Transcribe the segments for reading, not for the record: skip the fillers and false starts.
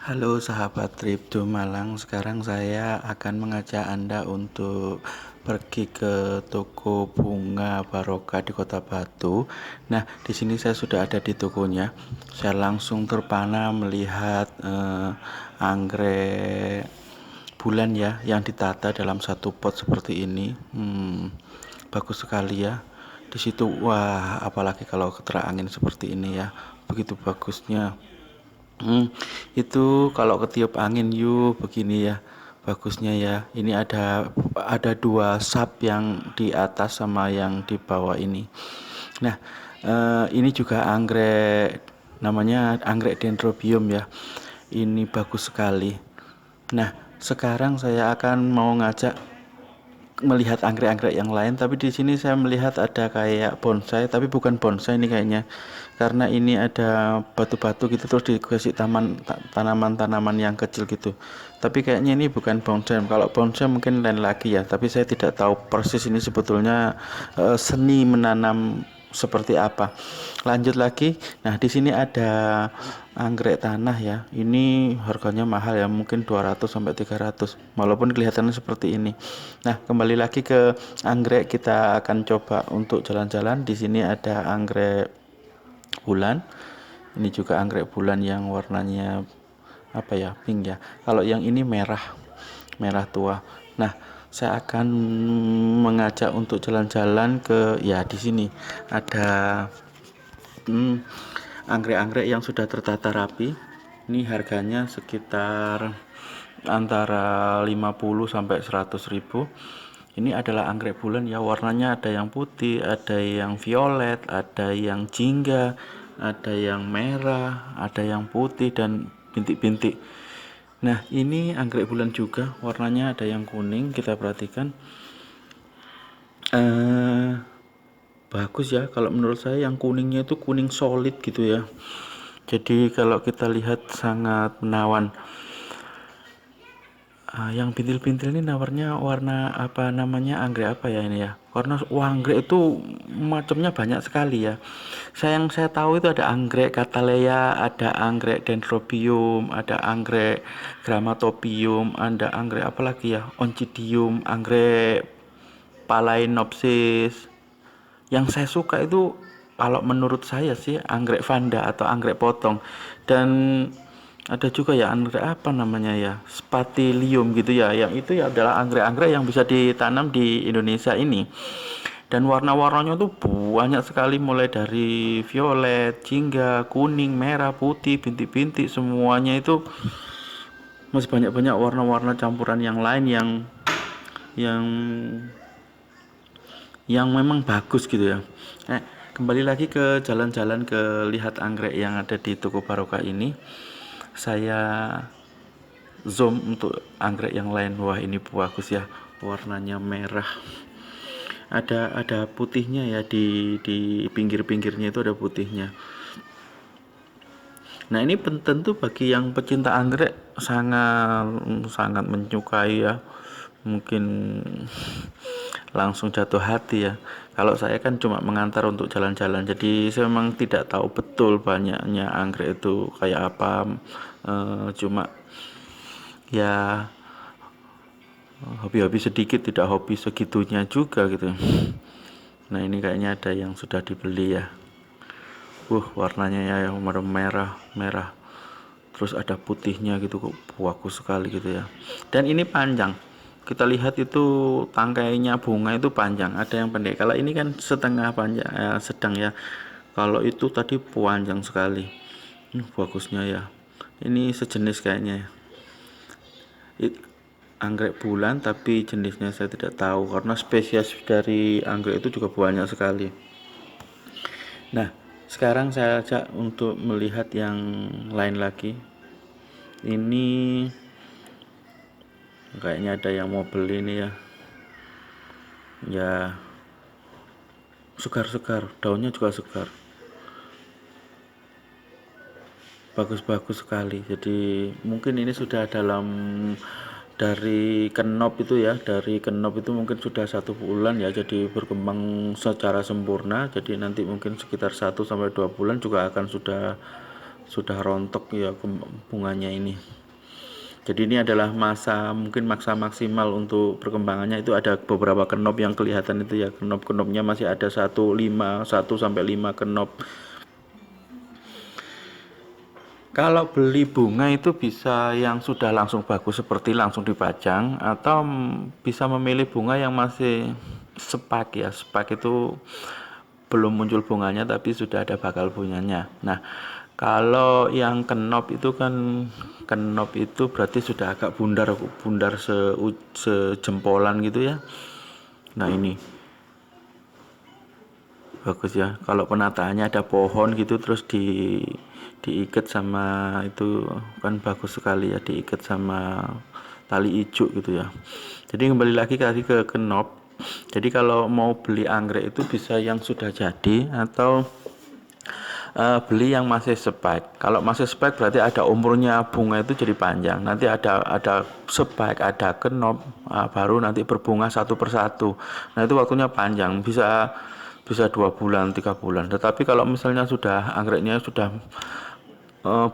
Halo sahabat Tripdu Malang, sekarang saya akan mengajak Anda untuk pergi ke toko bunga Barokah di Kota Batu. Nah, di sini saya sudah ada di tokonya. Saya langsung terpana melihat anggrek bulan ya, yang ditata dalam satu pot seperti ini. Bagus sekali ya. Di situ, wah, apalagi kalau keterangin seperti ini ya, begitu bagusnya. Itu kalau ketiup angin yuk begini ya bagusnya ya. Ini ada dua sap yang di atas sama yang di bawah ini. Nah, ini juga anggrek namanya anggrek dendrobium ya. Ini bagus sekali. Nah, sekarang saya akan mau ngajak melihat anggrek-anggrek yang lain, tapi di sini saya melihat ada kayak bonsai, tapi bukan bonsai ini kayaknya, karena ini ada batu-batu gitu terus dikasih tanaman-tanaman yang kecil gitu. Tapi kayaknya ini bukan bonsai. Kalau bonsai mungkin lain lagi ya, tapi saya tidak tahu persis ini sebetulnya seni menanam seperti apa. Lanjut lagi. Nah, di sini ada anggrek tanah ya. Ini harganya mahal ya, mungkin 200 sampai 300. Walaupun kelihatannya seperti ini. Nah, kembali lagi ke anggrek, kita akan coba untuk jalan-jalan. Di sini ada anggrek bulan. Ini juga anggrek bulan yang warnanya apa ya? Pink ya. Kalau yang ini merah. Merah tua. Nah, saya akan mengajak untuk jalan-jalan ke ya di sini ada anggrek-anggrek yang sudah tertata rapi. Ini harganya sekitar antara 50 sampai 100 ribu. Ini adalah anggrek bulan ya, warnanya ada yang putih, ada yang violet, ada yang jingga, ada yang merah, ada yang putih dan bintik-bintik. Nah, ini anggrek bulan juga, warnanya ada yang kuning, kita perhatikan. Bagus ya, kalau menurut saya yang kuningnya itu kuning solid gitu ya. Jadi kalau kita lihat sangat menawan. Yang pintil-pintil ini nawarnya warna apa namanya, anggrek apa ya ini ya? Karena anggrek itu macamnya banyak sekali ya. Yang saya tahu itu ada anggrek Cattleya, ada anggrek Dendrobium, ada anggrek Gramatopium, ada anggrek apa lagi ya? Oncidium, anggrek Phalaenopsis. Yang saya suka itu kalau menurut saya sih anggrek vanda atau anggrek potong, dan ada juga ya anggrek apa namanya ya, spatilium gitu ya, yang itu ya adalah anggrek-anggrek yang bisa ditanam di Indonesia ini, dan warna-warnanya tuh banyak sekali, mulai dari violet, jingga, kuning, merah, putih, bintik-bintik, semuanya itu masih banyak-banyak warna-warna campuran yang lain yang yang memang bagus gitu ya. Kembali lagi ke jalan-jalan ke lihat anggrek yang ada di toko Barokah ini. Saya zoom untuk anggrek yang lain. Wah, ini bagus ya. Warnanya merah. Ada putihnya ya, di pinggir-pinggirnya itu ada putihnya. Nah, ini tentu bagi yang pecinta anggrek sangat sangat menyukai ya. Mungkin langsung jatuh hati ya. Kalau saya kan cuma mengantar untuk jalan-jalan, jadi saya memang tidak tahu betul banyaknya anggrek itu kayak apa. Cuma ya hobi-hobi sedikit, tidak hobi segitunya juga gitu. Nah, ini kayaknya ada yang sudah dibeli ya. Warnanya ya yang merah merah, terus ada putihnya gitu, kok bagus sekali gitu ya. Dan ini panjang, kita lihat itu tangkainya bunga itu panjang, ada yang pendek. Kalau ini kan setengah panjang, sedang ya. Kalau itu tadi panjang sekali. Bagusnya ya, ini sejenis kayaknya ya. Anggrek bulan tapi jenisnya saya tidak tahu, karena spesies dari anggrek itu juga banyak sekali. Nah, sekarang saya ajak untuk melihat yang lain lagi. Ini kayaknya ada yang mau beli nih ya. Ya, segar-segar, daunnya juga segar. Bagus-bagus sekali. Jadi mungkin ini sudah dari kenop itu ya, dari kenop itu mungkin sudah 1 bulan ya, jadi berkembang secara sempurna. Jadi nanti mungkin sekitar 1 sampai 2 bulan juga akan sudah sudah rontok ya bunganya ini. Jadi ini adalah mungkin masa maksimal untuk perkembangannya. Itu ada beberapa kenop yang kelihatan itu ya, kenop-kenopnya masih ada 1 sampai 5 kenop. Kalau beli bunga itu bisa yang sudah langsung bagus seperti langsung dipajang, atau bisa memilih bunga yang masih spike ya. Spike itu belum muncul bunganya tapi sudah ada bakal bunganya. Nah, kalau yang kenop itu berarti sudah agak bundar sejempolan gitu ya. Nah, ini bagus ya. Kalau penataannya ada pohon gitu terus diikat sama itu kan bagus sekali ya, diikat sama tali ijuk gitu ya. Jadi kembali lagi ke kenop. Jadi kalau mau beli anggrek itu bisa yang sudah jadi atau beli yang masih spike. Kalau masih spike berarti ada umurnya bunga itu jadi panjang. Nanti ada spike, ada kenop, baru nanti berbunga satu persatu. Nah itu waktunya panjang, bisa 2 bulan, 3 bulan. Tetapi kalau misalnya sudah anggreknya sudah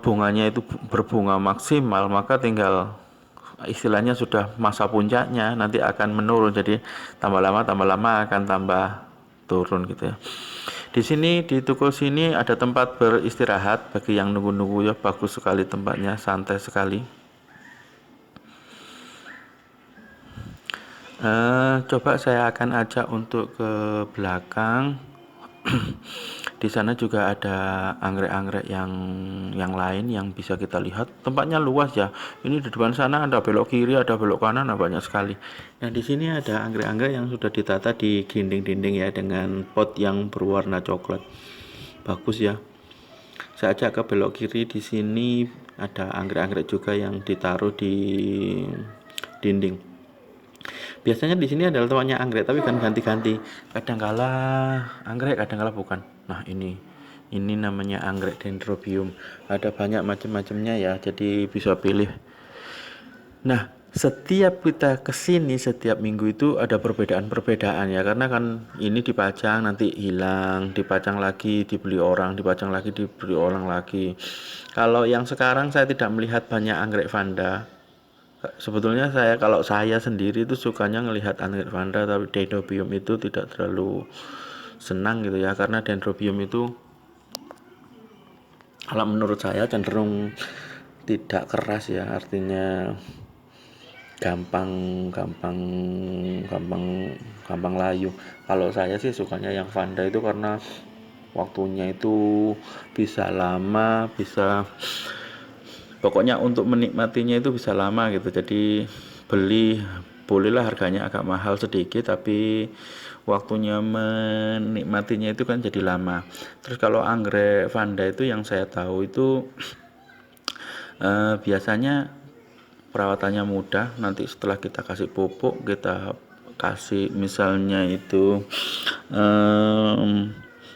bunganya itu berbunga maksimal, maka tinggal istilahnya sudah masa puncaknya, nanti akan menurun. Jadi tambah lama akan tambah turun gitu ya. Di sini di toko sini ada tempat beristirahat bagi yang nunggu-nunggu ya, bagus sekali tempatnya, santai sekali. Coba saya akan ajak untuk ke belakang. Di sana juga ada anggrek-anggrek yang lain yang bisa kita lihat. Tempatnya luas ya. Ini di depan sana ada belok kiri, ada belok kanan, ada banyak sekali. Nah, di sini ada anggrek-anggrek yang sudah ditata di dinding-dinding ya dengan pot yang berwarna coklat. Bagus ya. Saya ajak ke belok kiri, di sini ada anggrek-anggrek juga yang ditaruh di dinding. Biasanya di sini adalah tempatnya anggrek, tapi kan ganti-ganti. Kadangkala anggrek, kadangkala bukan. Nah, ini namanya anggrek dendrobium. Ada banyak macam-macamnya ya, jadi bisa pilih. Nah, setiap kita kesini setiap minggu itu ada perbedaan-perbedaan ya, karena kan ini dipajang nanti hilang, dipajang lagi dibeli orang, dipajang lagi dibeli orang lagi. Kalau yang sekarang saya tidak melihat banyak anggrek vanda. Sebetulnya kalau saya sendiri itu sukanya ngelihat anggrek vanda, tapi dendrobium itu tidak terlalu senang gitu ya, karena dendrobium itu kalau menurut saya cenderung tidak keras ya, artinya gampang layu. Kalau saya sih sukanya yang vanda itu karena waktunya itu bisa lama, pokoknya untuk menikmatinya itu bisa lama gitu. Jadi beli bolehlah harganya agak mahal sedikit, tapi waktunya menikmatinya itu kan jadi lama. Terus kalau anggrek vanda itu yang saya tahu itu biasanya perawatannya mudah. Nanti setelah kita kasih pupuk, kita kasih misalnya itu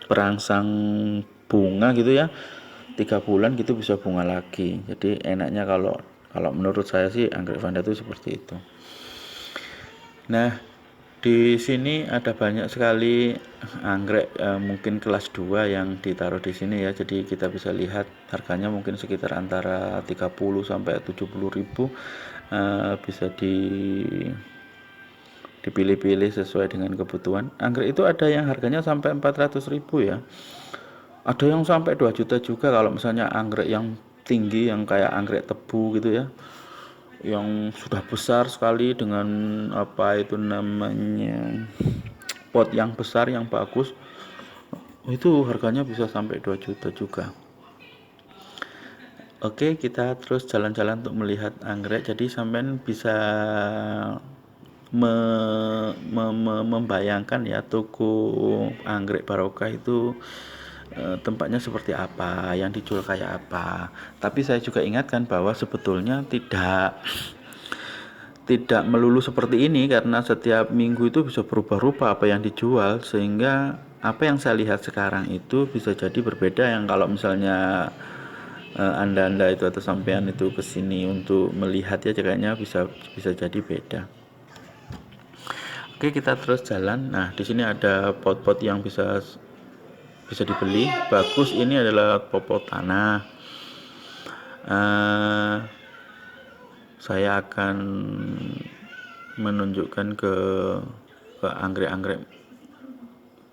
perangsang bunga gitu ya, 3 bulan gitu bisa bunga lagi. Jadi enaknya kalau menurut saya sih anggrek vanda itu seperti itu. Nah, di sini ada banyak sekali anggrek mungkin kelas 2 yang ditaruh di sini ya. Jadi kita bisa lihat harganya mungkin sekitar antara 30 sampai 70 ribu. Bisa dipilih-pilih sesuai dengan kebutuhan. Anggrek itu ada yang harganya sampai 400 ribu ya. Ada yang sampai 2 juta juga kalau misalnya anggrek yang tinggi, yang kayak anggrek tebu gitu ya, yang sudah besar sekali dengan apa itu namanya pot yang besar yang bagus, itu harganya bisa sampai 2 juta juga. Oke, kita terus jalan-jalan untuk melihat anggrek. Jadi sampean bisa membayangkan ya toko anggrek barokah itu tempatnya seperti apa, yang dijual kayak apa. Tapi saya juga ingatkan bahwa sebetulnya tidak melulu seperti ini, karena setiap minggu itu bisa berubah-ubah apa yang dijual, sehingga apa yang saya lihat sekarang itu bisa jadi berbeda yang kalau misalnya anda itu atau sampean itu kesini untuk melihat ya, kayaknya bisa jadi beda. Oke, kita terus jalan. Nah, di sini ada pot-pot yang bisa dibeli. Bagus, ini adalah pot tanah. uh, saya akan menunjukkan ke anggrek-anggrek.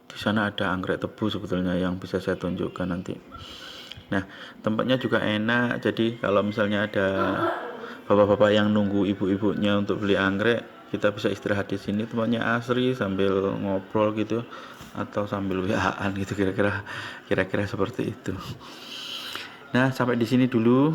Di sana ada anggrek tebu sebetulnya yang bisa saya tunjukkan nanti. Nah, tempatnya juga enak. Jadi kalau misalnya ada bapak-bapak yang nunggu ibu-ibunya untuk beli anggrek, kita bisa istirahat di sini. Tempatnya asri sambil ngobrol gitu atau sambil WA-an gitu, kira-kira seperti itu. Nah, sampai di sini dulu.